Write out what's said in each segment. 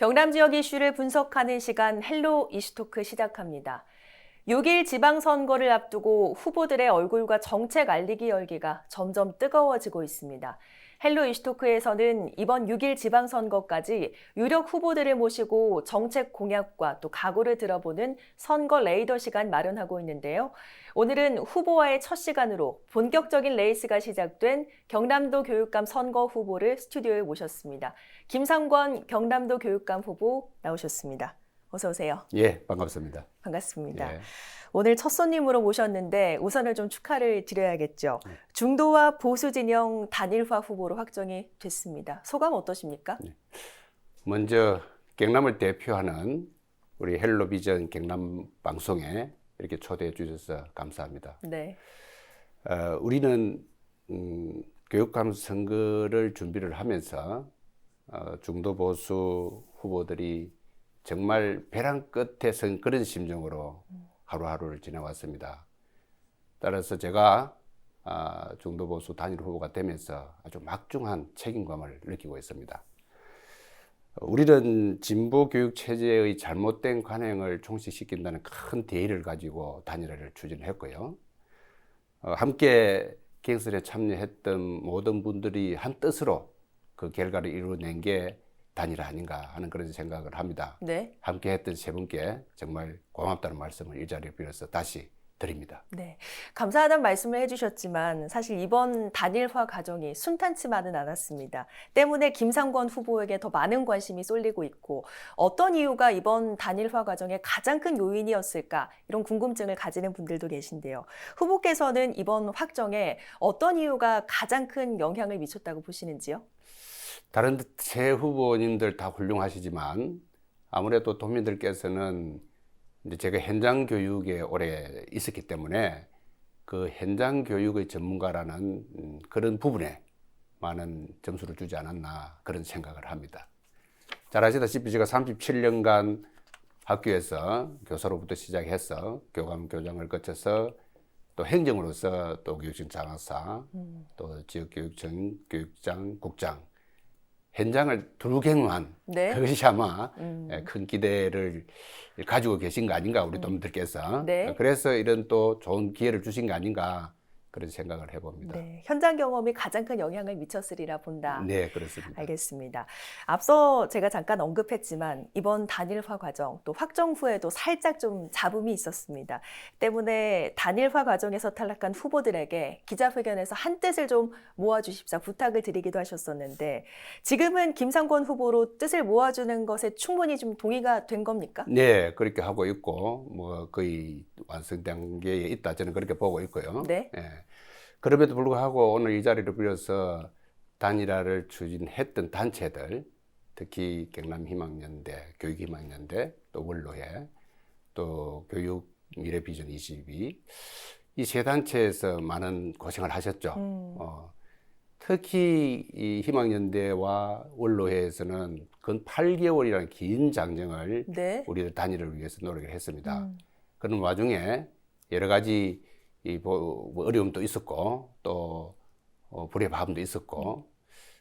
경남 지역 이슈를 분석하는 시간 헬로 이슈토크 시작합니다. 6일 지방선거를 앞두고 후보들의 얼굴과 정책 알리기 열기가 점점 뜨거워지고 있습니다. 헬로 이슈토크에서는 이번 6일 지방선거까지 유력 후보들을 모시고 정책 공약과 또 각오를 들어보는 선거 레이더 시간 마련하고 있는데요. 오늘은 후보와의 첫 시간으로 본격적인 레이스가 시작된 경남도 교육감 선거 후보를 스튜디오에 모셨습니다. 김상권 경남도 교육감 후보 나오셨습니다. 어서 오세요. 예, 반갑습니다. 반갑습니다. 예. 오늘 첫 손님으로 모셨는데 우선은 좀 축하를 드려야겠죠. 중도와 보수 진영 단일화 후보로 확정이 됐습니다. 소감 어떠십니까? 먼저 경남을 대표하는 우리 헬로비전 경남 방송에 이렇게 초대해 주셔서 감사합니다. 네. 우리는 교육감 선거를 준비를 하면서 중도 보수 후보들이 정말 벼랑 끝에 선 그런 심정으로 하루하루를 지나왔습니다. 따라서 제가 중도 보수 단일 후보가 되면서 아주 막중한 책임감을 느끼고 있습니다. 우리는 진보 교육 체제의 잘못된 관행을 종식시킨다는 큰 대의를 가지고 단일화를 추진했고요. 함께 경선에 참여했던 모든 분들이 한 뜻으로 그 결과를 이루어낸 게 단일화 아닌가 하는 그런 생각을 합니다. 네. 함께 했던 세 분께 정말 고맙다는 말씀을 이 자리에 빌어서 다시 드립니다. 네. 감사하다는 말씀을 해주셨지만 사실 이번 단일화 과정이 순탄치만은 않았습니다. 때문에 김상권 후보에게 더 많은 관심이 쏠리고 있고 어떤 이유가 이번 단일화 과정의 가장 큰 요인이었을까 이런 궁금증을 가지는 분들도 계신데요. 후보께서는 이번 확정에 어떤 이유가 가장 큰 영향을 미쳤다고 보시는지요? 다른 세 후보님들 다 훌륭하시지만 아무래도 도민들께서는 이제 제가 현장 교육에 오래 있었기 때문에 그 현장 교육의 전문가라는 그런 부분에 많은 점수를 주지 않았나 그런 생각을 합니다. 잘 아시다시피 제가 37년간 학교에서 교사로부터 시작해서 교감, 교장을 거쳐서 또 행정으로서 또 교육청 장학사, 또 지역교육청, 교육장, 국장 현장을 두루경험한 네. 그것이 아마 큰 기대를 가지고 계신 거 아닌가 우리 도민들께서. 네. 그래서 이런 또 좋은 기회를 주신 거 아닌가 그런 생각을 해봅니다. 네, 현장 경험이 가장 큰 영향을 미쳤으리라 본다. 네, 그렇습니다. 알겠습니다. 앞서 제가 잠깐 언급했지만 이번 단일화 과정 또 확정 후에도 살짝 좀 잡음이 있었습니다. 때문에 단일화 과정에서 탈락한 후보들에게 기자회견에서 한 뜻을 좀 모아주십사 부탁을 드리기도 하셨었는데 지금은 김상권 후보로 뜻을 모아주는 것에 충분히 좀 동의가 된 겁니까? 네, 그렇게 하고 있고 뭐 거의 완성 단계에 있다 저는 그렇게 보고 있고요. 네. 예. 그럼에도 불구하고 오늘 이 자리를 빌어서 단일화를 추진했던 단체들, 특히 경남희망연대, 교육희망연대, 또 원로회, 또 교육미래비전 22, 이 세 단체에서 많은 고생을 하셨죠. 특히 이 희망연대와 원로회에서는 근 8개월이라는 긴 장정을 네. 우리들 단일화를 위해서 노력을 했습니다. 그런 와중에 여러 가지 어려움도 있었고 또 불의 마음도 있었고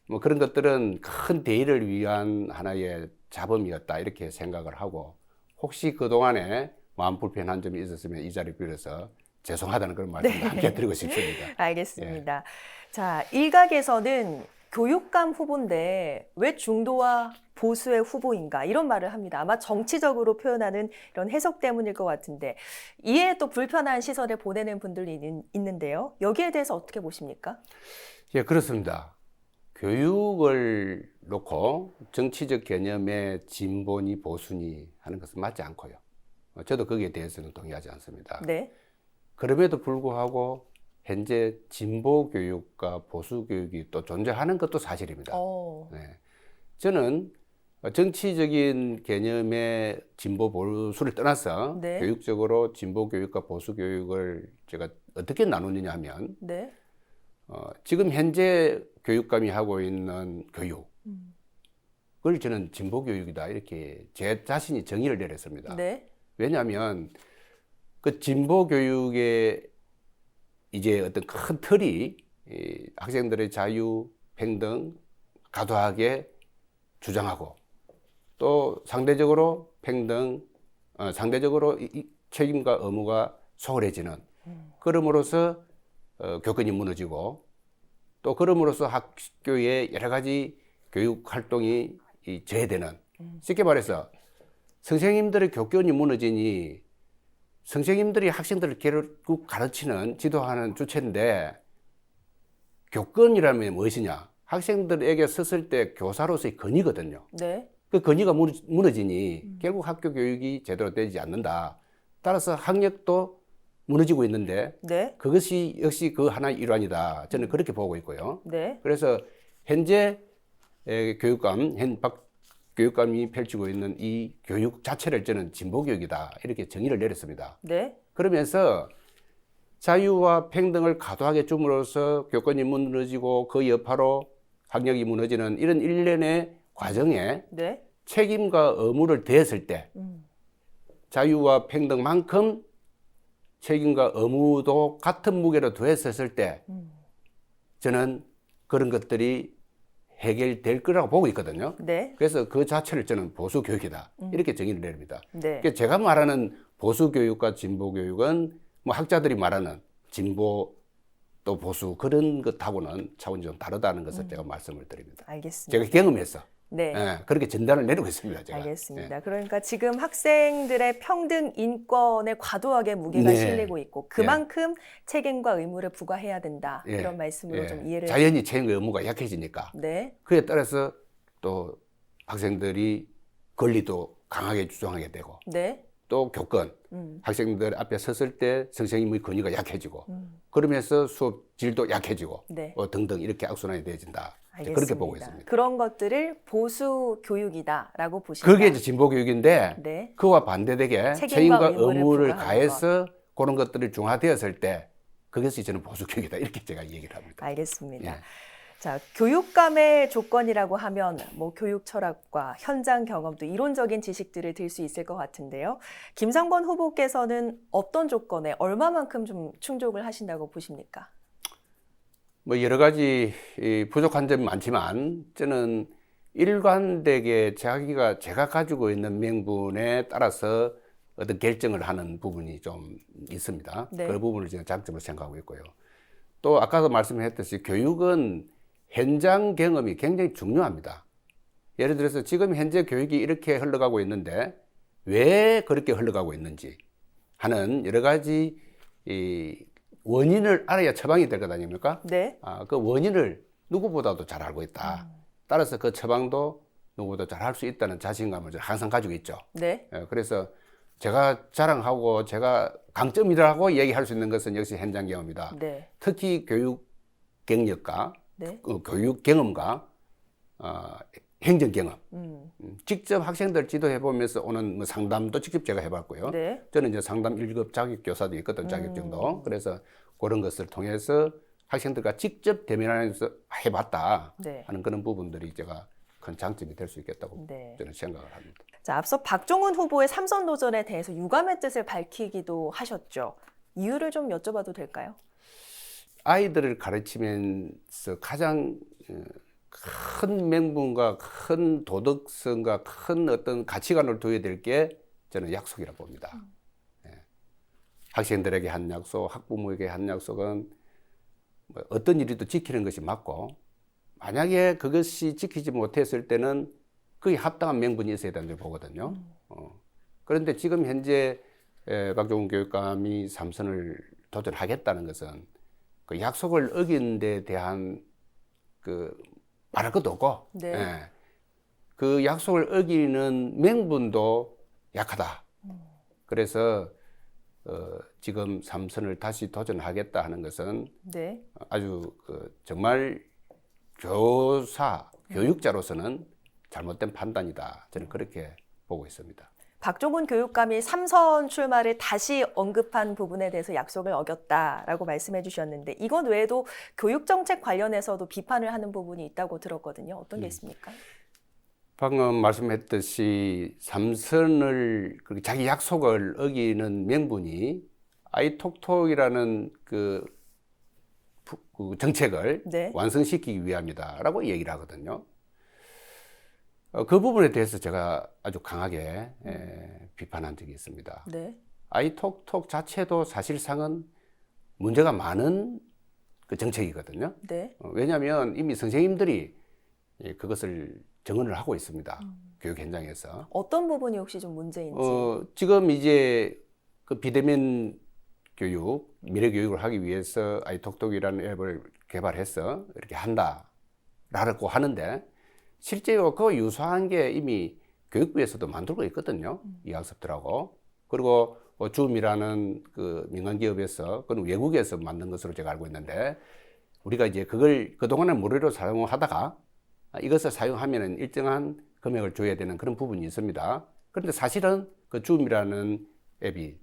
뭐 그런 것들은 큰 대의를 위한 하나의 자범이었다 이렇게 생각을 하고 혹시 그동안에 마음 불편한 점이 있었으면 이 자리를 빌어서 죄송하다는 그런 말씀을 네. 함께 드리고 싶습니다. 알겠습니다. 자, 일각에서는 교육감 후보인데 왜 중도와 보수의 후보인가 이런 말을 합니다. 아마 정치적으로 표현하는 이런 해석 때문일 것 같은데 이에 또 불편한 시선을 보내는 분들이 있는데요. 여기에 대해서 어떻게 보십니까? 예, 그렇습니다. 교육을 놓고 정치적 개념의 진보니 보수니 하는 것은 맞지 않고요. 저도 거기에 대해서는 동의하지 않습니다. 네. 그럼에도 불구하고 현재 진보 교육과 보수 교육이 또 존재하는 것도 사실입니다. 네. 저는 정치적인 개념의 진보 보수를 떠나서 네. 교육적으로 진보 교육과 보수 교육을 제가 어떻게 나누느냐 하면 네. 지금 현재 교육감이 하고 있는 교육을 저는 진보 교육이다 이렇게 제 자신이 정의를 내렸습니다. 네. 왜냐하면 그 진보 교육의 이제 어떤 큰 틀이 학생들의 자유, 평등, 과도하게 주장하고 또 상대적으로 평등, 상대적으로 이 책임과 의무가 소홀해지는 그럼으로써 교권이 무너지고 또 그럼으로써 학교의 여러 가지 교육 활동이 제해되는 쉽게 말해서 선생님들의 교권이 무너지니 선생님들이 학생들을 결국 가르치는 지도하는 주체인데 교권이라면 무엇이냐? 학생들에게 썼을 때 교사로서의 권위거든요. 네. 그 권위가 무너지니 결국 학교 교육이 제대로 되지 않는다. 따라서 학력도 무너지고 있는데 네. 그것이 역시 그 하나의 일환이다. 저는 그렇게 보고 있고요. 네. 그래서 현재 박 교육감이 펼치고 있는 이 교육 자체를 저는 진보 교육이다. 이렇게 정의를 내렸습니다. 네. 그러면서 자유와 평등을 과도하게 줌으로써 교권이 무너지고 그 여파로 학력이 무너지는 이런 일련의 과정에 네. 책임과 의무를 더했을 때 자유와 평등만큼 책임과 의무도 같은 무게로 더했었을 때 저는 그런 것들이 해결될 거라고 보고 있거든요. 네. 그래서 그 자체를 저는 보수 교육이다. 이렇게 정의를 내립니다. 네. 그러니까 제가 말하는 보수 교육과 진보 교육은 뭐 학자들이 말하는 진보 또 보수 그런 것하고는 차원이 좀 다르다는 것을 제가 말씀을 드립니다. 알겠습니다. 제가 경험해서 네. 그렇게 진단을 내리고 있습니다. 제가. 알겠습니다. 그러니까 지금 학생들의 평등 인권에 과도하게 무게가 네. 실리고 있고 그만큼 책임과 의무를 부과해야 된다. 예. 이런 말씀으로 예. 좀 이해를. 자연히 책임과 의무가 약해지니까 네. 그에 따라서 또 학생들이 권리도 강하게 주장하게 되고 네. 또 교권 학생들 앞에 섰을 때 선생님의 권위가 약해지고 그러면서 수업 질도 약해지고 네. 등등 이렇게 악순환이 되어진다. 알겠습니다. 그렇게 보고 있습니다. 그런 것들을 보수 교육이다라고 보신다. 그게 이제 진보 교육인데 네. 그와 반대되게 책임과 책임과 의무를 의무를 부과하는 가해서 그런 것들이 중화되었을 때 그것이 저는 보수 교육이다 이렇게 제가 얘기를 합니다. 알겠습니다. 예. 자, 교육감의 조건이라고 하면 뭐 교육 철학과 현장 경험도 이론적인 지식들을 들 수 있을 것 같은데요. 김상권 후보께서는 어떤 조건에 얼마만큼 좀 충족을 하신다고 보십니까? 뭐 여러 가지 부족한 점이 많지만 저는 일관되게 제가 가지고 있는 명분에 따라서 어떤 결정을 하는 부분이 좀 있습니다. 네. 그 부분을 제가 장점으로 생각하고 있고요. 또 아까도 말씀했듯이 교육은 현장 경험이 굉장히 중요합니다. 예를 들어서 지금 현재 교육이 이렇게 흘러가고 있는데 왜 그렇게 흘러가고 있는지 하는 여러 가지 원인을 알아야 처방이 될 것 아닙니까? 네. 그 원인을 누구보다도 잘 알고 있다. 따라서 그 처방도 누구보다 잘 할 수 있다는 자신감을 항상 가지고 있죠. 네. 그래서 제가 자랑하고 제가 강점이라고 얘기할 수 있는 것은 역시 현장 경험이다. 네. 특히 교육 경력과 네. 교육 경험과 행정 경험. 직접 학생들 지도해 보면서 오는 뭐 상담도 직접 제가 해봤고요. 네. 저는 이제 상담 1급 자격 교사도 있거든, 자격증도. 그래서 그런 것을 통해서 학생들과 직접 대면하면서 해봤다 네. 하는 그런 부분들이 제가 큰 장점이 될 수 있겠다고 네. 저는 생각을 합니다. 자, 앞서 박종훈 후보의 삼선 도전에 대해서 유감의 뜻을 밝히기도 하셨죠. 이유를 좀 여쭤봐도 될까요? 아이들을 가르치면서 가장 큰 명분과 큰 도덕성과 큰 어떤 가치관을 둬야 될 게 저는 약속이라고 봅니다. 학생들에게 한 약속, 학부모에게 한 약속은 뭐 어떤 일이도 지키는 것이 맞고 만약에 그것이 지키지 못했을 때는 그에 합당한 명분이 있어야 된다고 보거든요. 그런데 지금 현재 박종훈 교육감이 삼선을 도전하겠다는 것은 그 약속을 어긴 데 대한 그 말할 것도 없고 네. 그 약속을 어기는 명분도 약하다. 그래서 지금 삼선을 다시 도전하겠다 하는 것은 네. 아주 정말 교육자로서는 잘못된 판단이다. 저는 그렇게 보고 있습니다. 박종훈 교육감이 삼선 출마를 다시 언급한 부분에 대해서 약속을 어겼다라고 말씀해 주셨는데 이것 외에도 교육정책 관련해서도 비판을 하는 부분이 있다고 들었거든요. 어떤 게 있습니까? 방금 말씀했듯이 삼선을 자기 약속을 어기는 명분이 아이톡톡이라는 그 정책을 네. 완성시키기 위함이다라고 얘기를 하거든요. 그 부분에 대해서 제가 아주 강하게 비판한 적이 있습니다. 네. 아이톡톡 자체도 사실상은 문제가 많은 그 정책이거든요. 네. 왜냐하면 이미 선생님들이 그것을 정언을 하고 있습니다. 교육 현장에서. 어떤 부분이 혹시 좀 문제인지. 지금 이제 그 비대면 교육, 미래 교육을 하기 위해서 아이톡톡이라는 앱을 개발해서 이렇게 한다라고 하는데 실제로 그 유사한 게 이미 교육부에서도 만들고 있거든요. 이 학습들하고. 그리고 줌이라는 그 민간 기업에서 그건 외국에서 만든 것으로 제가 알고 있는데 우리가 이제 그걸 그동안은 무료로 사용하다가 이것을 사용하면은 일정한 금액을 줘야 되는 그런 부분이 있습니다. 그런데 사실은 그 줌이라는 앱이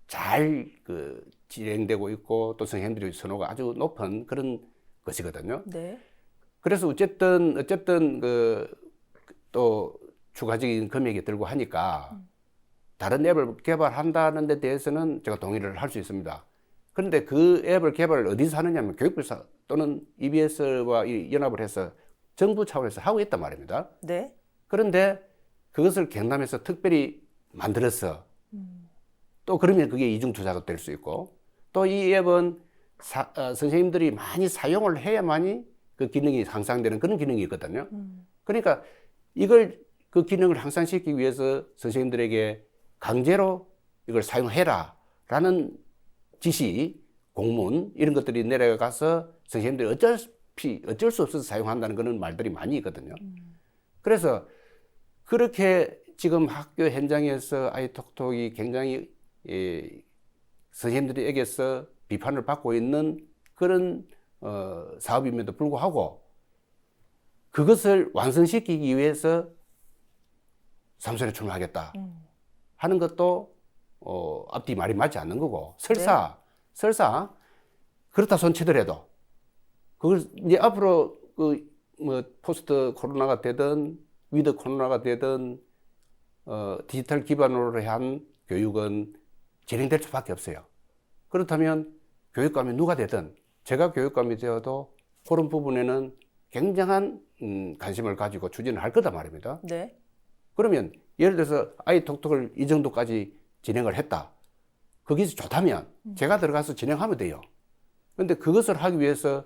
잘 그 진행되고 있고 또 선생님들의 선호가 아주 높은 그런 것이거든요. 네. 그래서 어쨌든 그 또 추가적인 금액이 들고 하니까 다른 앱을 개발한다는 데 대해서는 제가 동의를 할 수 있습니다. 그런데 그 앱을 개발을 어디서 하느냐면 교육부에서 또는 EBS와 연합을 해서 정부 차원에서 하고 있단 말입니다. 네. 그런데 그것을 경남에서 특별히 만들어서 또 그러면 그게 이중 투자가 될 수 있고 또 이 앱은 선생님들이 많이 사용을 해야만이 그 기능이 향상되는 그런 기능이 있거든요. 그러니까 이걸 그 기능을 향상시키기 위해서 선생님들에게 강제로 이걸 사용해라 라는 지시, 공문 이런 것들이 내려가서 선생님들이 어쩔 수 없어서 사용한다는 그런 말들이 많이 있거든요. 그래서 그렇게 지금 학교 현장에서 아이톡톡이 굉장히 선생님들에게서 비판을 받고 있는 그런 사업임에도 불구하고 그것을 완성시키기 위해서 삼선에 출마하겠다 하는 것도 앞뒤 말이 맞지 않는 거고 설사 그렇다 손치더라도 그걸 이제 앞으로 그 뭐 포스트 코로나가 되든 위드 코로나가 되든 디지털 기반으로 한 교육은 진행될 수밖에 없어요. 그렇다면 교육감이 누가 되든 제가 교육감이 되어도 그런 부분에는 굉장한 관심을 가지고 추진을 할 거다 말입니다. 네. 그러면 예를 들어서 아이톡톡을 이 정도까지 진행을 했다. 그게 좋다면 제가 들어가서 진행하면 돼요. 그런데 그것을 하기 위해서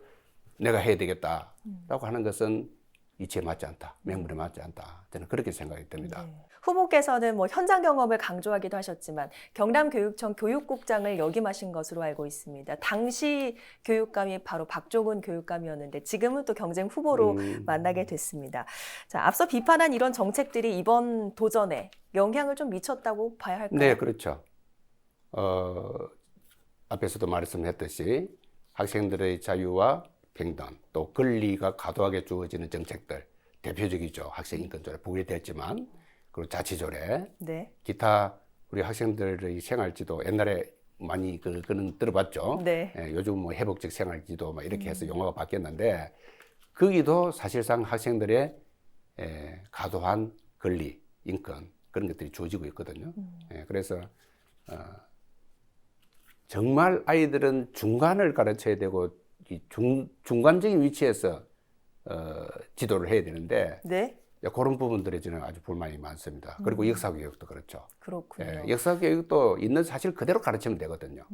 내가 해야 되겠다라고 하는 것은 이치에 맞지 않다. 명분에 맞지 않다. 저는 그렇게 생각이 듭니다. 네. 후보께서는 뭐 현장 경험을 강조하기도 하셨지만 경남교육청 교육국장을 역임하신 것으로 알고 있습니다. 당시 교육감이 바로 박종훈 교육감이었는데 지금은 또 경쟁 후보로 만나게 됐습니다. 자, 앞서 비판한 이런 정책들이 이번 도전에 영향을 좀 미쳤다고 봐야 할까요? 네, 그렇죠. 앞에서도 말씀했듯이 학생들의 자유와 평등, 또 권리가 과도하게 주어지는 정책들, 대표적이죠. 학생인권조례 부결됐지만, 그리고 자치조례, 네. 기타 우리 학생들의 생활지도 옛날에 많이 그는 들어봤죠. 네. 요즘 뭐 회복적 생활지도 막 이렇게 해서 용어가 바뀌었는데, 거기도 사실상 학생들의 과도한 권리, 인권 그런 것들이 주어지고 있거든요. 그래서 정말 아이들은 중간을 가르쳐야 되고 이 중간적인 위치에서 지도를 해야 되는데 네. 그런 부분들에 저는 아주 불만이 많습니다. 그리고 역사교육도 그렇죠. 그렇군요. 역사교육도 있는 사실 그대로 가르치면 되거든요.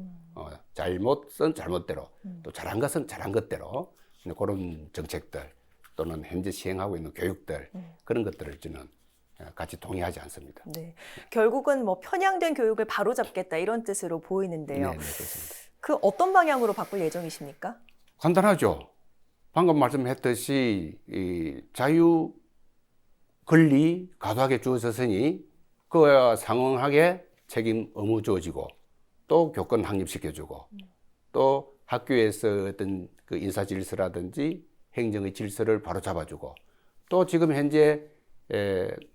잘못은 잘못대로 또 잘한 것은 잘한 것대로 그런 정책들 또는 현재 시행하고 있는 교육들 그런 것들을 저는 같이 동의하지 않습니다. 네. 결국은 뭐 편향된 교육을 바로잡겠다 이런 뜻으로 보이는데요. 네, 그렇습니다. 그 어떤 방향으로 바꿀 예정이십니까? 간단하죠. 방금 말씀했듯이 이 자유 권리 과도하게 주어졌으니 그와 상응하게 책임 의무 주어지고 또 교권 확립시켜주고 또 학교에서 어떤 그 인사 질서라든지 행정의 질서를 바로 잡아주고 또 지금 현재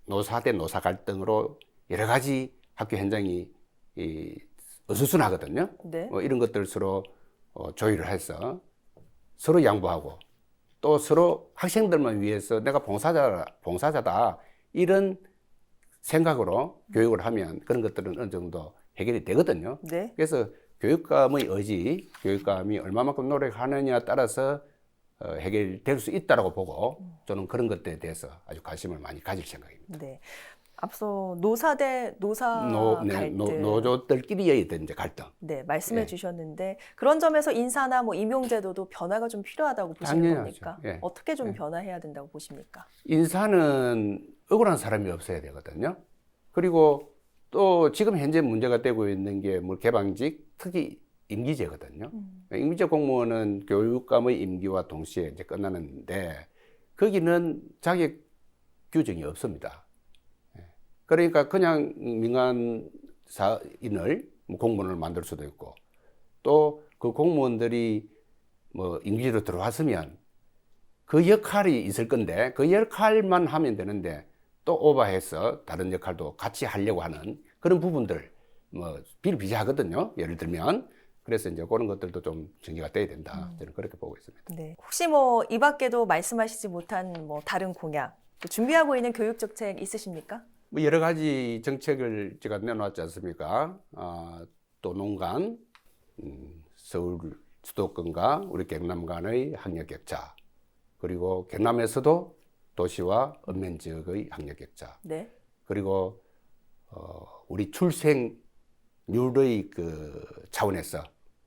노사 대 노사 갈등으로 여러 가지 학교 현장이 어수선하거든요. 네. 이런 것들 서로 조율을 해서 서로 양보하고 또 서로 학생들만 위해서 내가 봉사자다 이런 생각으로 교육을 하면 그런 것들은 어느 정도 해결이 되거든요. 네. 그래서 교육감의 의지, 교육감이 얼마만큼 노력하느냐에 따라서 해결될 수 있다라고 보고 저는 그런 것들에 대해서 아주 관심을 많이 가질 생각입니다. 네. 앞서 노사 대 노사 갈등. 노조들끼리의 어떤 이제 갈등. 네, 말씀해 예. 주셨는데 그런 점에서 인사나 뭐 임용제도도 변화가 좀 필요하다고 보시는 당연하죠. 겁니까? 예. 어떻게 좀 예. 변화해야 된다고 보십니까? 인사는 억울한 사람이 없어야 되거든요. 그리고 또 지금 현재 문제가 되고 있는 게 뭐 개방직, 특히 임기제거든요. 임기제 공무원은 교육감의 임기와 동시에 이제 끝나는데 거기는 자격 규정이 없습니다. 그러니까 그냥 민간사인을 뭐 공무원을 만들 수도 있고 또 그 공무원들이 뭐 임기로 들어왔으면 그 역할이 있을 건데 그 역할만 하면 되는데 또 오버해서 다른 역할도 같이 하려고 하는 그런 부분들 뭐 비일비재하거든요. 예를 들면 그래서 이제 그런 것들도 좀 정리가 돼야 된다. 저는 그렇게 보고 있습니다. 네. 혹시 뭐 이 밖에도 말씀하시지 못한 뭐 다른 공약, 또 준비하고 있는 교육 정책 있으십니까? 뭐 여러 가지 정책을 제가 내놓았지 않습니까? 또 농간, 서울 수도권과 우리 경남 간의 학력 격차, 그리고 경남에서도 도시와 읍면 지역의 학력 격차, 네. 그리고 우리 출생률의 그 차원에서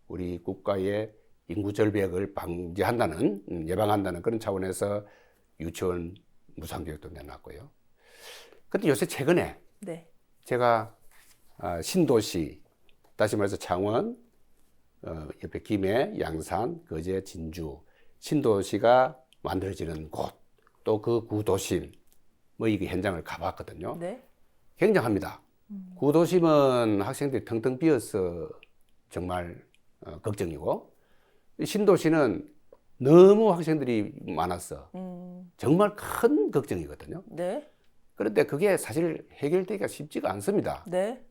우리 국가의 인구 절벽을 방지한다는 예방한다는 그런 차원에서 유치원 무상교육도 내놨고요. 근데 요새 최근에 네. 제가 신도시, 다시 말해서 창원, 옆에 김해, 양산, 거제, 진주 신도시가 만들어지는 곳, 또 그 구도심 뭐 이게 현장을 가봤거든요. 네. 굉장합니다. 구도심은 학생들이 텅텅 비어서 정말 걱정이고 신도시는 너무 학생들이 많았어. 정말 큰 걱정이거든요. 네. 그런데 그게 사실 해결되기가 쉽지가 않습니다. 네.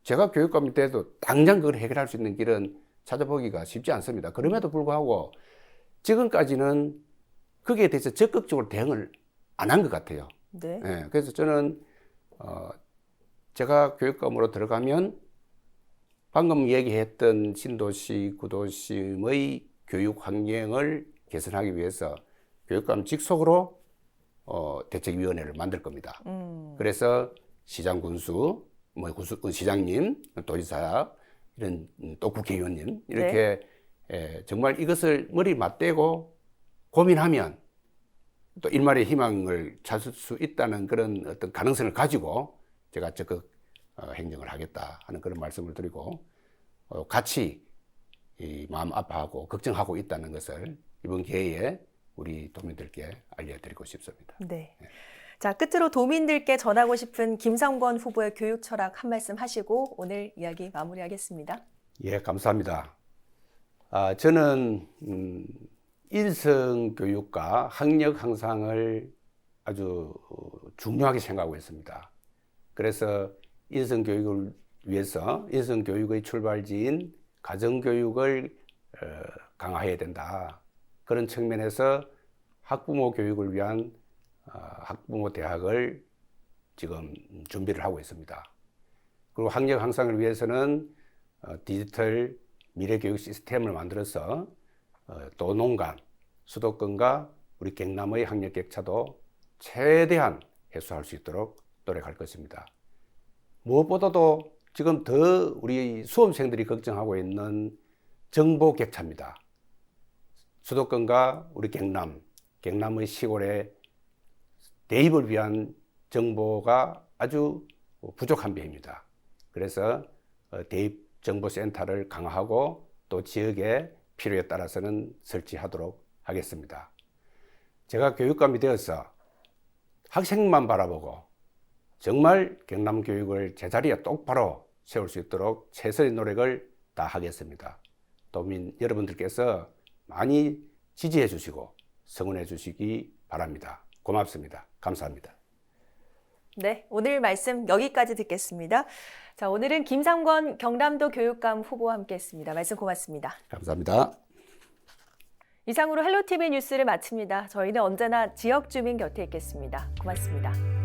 제가 교육감일 때도 당장 그걸 해결할 수 있는 길은 찾아보기가 쉽지 않습니다. 그럼에도 불구하고 지금까지는 거기에 대해서 적극적으로 대응을 안 한 것 같아요. 네. 예, 그래서 저는 제가 교육감으로 들어가면 방금 얘기했던 신도시, 구도심의 교육 환경을 개선하기 위해서 교육감 직속으로 대책위원회를 만들 겁니다. 그래서 시장 군수, 시장님, 도지사, 이런 또 국회의원님 이렇게 정말 이것을 머리 맞대고 고민하면 또 일말의 희망을 찾을 수 있다는 그런 어떤 가능성을 가지고 제가 적극 행정을 하겠다 하는 그런 말씀을 드리고 같이 이 마음 아파하고 걱정하고 있다는 것을 이번 기회에 우리 도민들께 알려드리고 싶습니다. 네. 자, 끝으로 도민들께 전하고 싶은 김상권 후보의 교육 철학 한 말씀 하시고 오늘 이야기 마무리하겠습니다. 예, 감사합니다. 저는 인성 교육과 학력 향상을 아주 중요하게 생각하고 있습니다. 그래서 인성 교육을 위해서 인성 교육의 출발지인 가정교육을 강화해야 된다. 그런 측면에서 학부모 교육을 위한 학부모 대학을 지금 준비를 하고 있습니다. 그리고 학력 향상을 위해서는 디지털 미래교육 시스템을 만들어서 또 농간, 수도권과 우리 경남의 학력 격차도 최대한 해소할 수 있도록 노력할 것입니다. 무엇보다도 지금 더 우리 수험생들이 걱정하고 있는 정보 격차입니다. 수도권과 우리 경남의 시골의 대입을 위한 정보가 아주 부족한 편입니다. 그래서 대입 정보센터를 강화하고 또 지역의 필요에 따라서는 설치하도록 하겠습니다. 제가 교육감이 되어서 학생만 바라보고 정말 경남 교육을 제자리에 똑바로 세울 수 있도록 최선의 노력을 다하겠습니다. 도민 여러분들께서 많이 지지해 주시고 성원해 주시기 바랍니다. 고맙습니다. 감사합니다. 네, 오늘 말씀 여기까지 듣겠습니다. 자, 오늘은 김상권 경남도 교육감 후보와 함께했습니다. 말씀 고맙습니다. 감사합니다. 이상으로 헬로티비 뉴스를 마칩니다. 저희는 언제나 지역 주민 곁에 있겠습니다. 고맙습니다.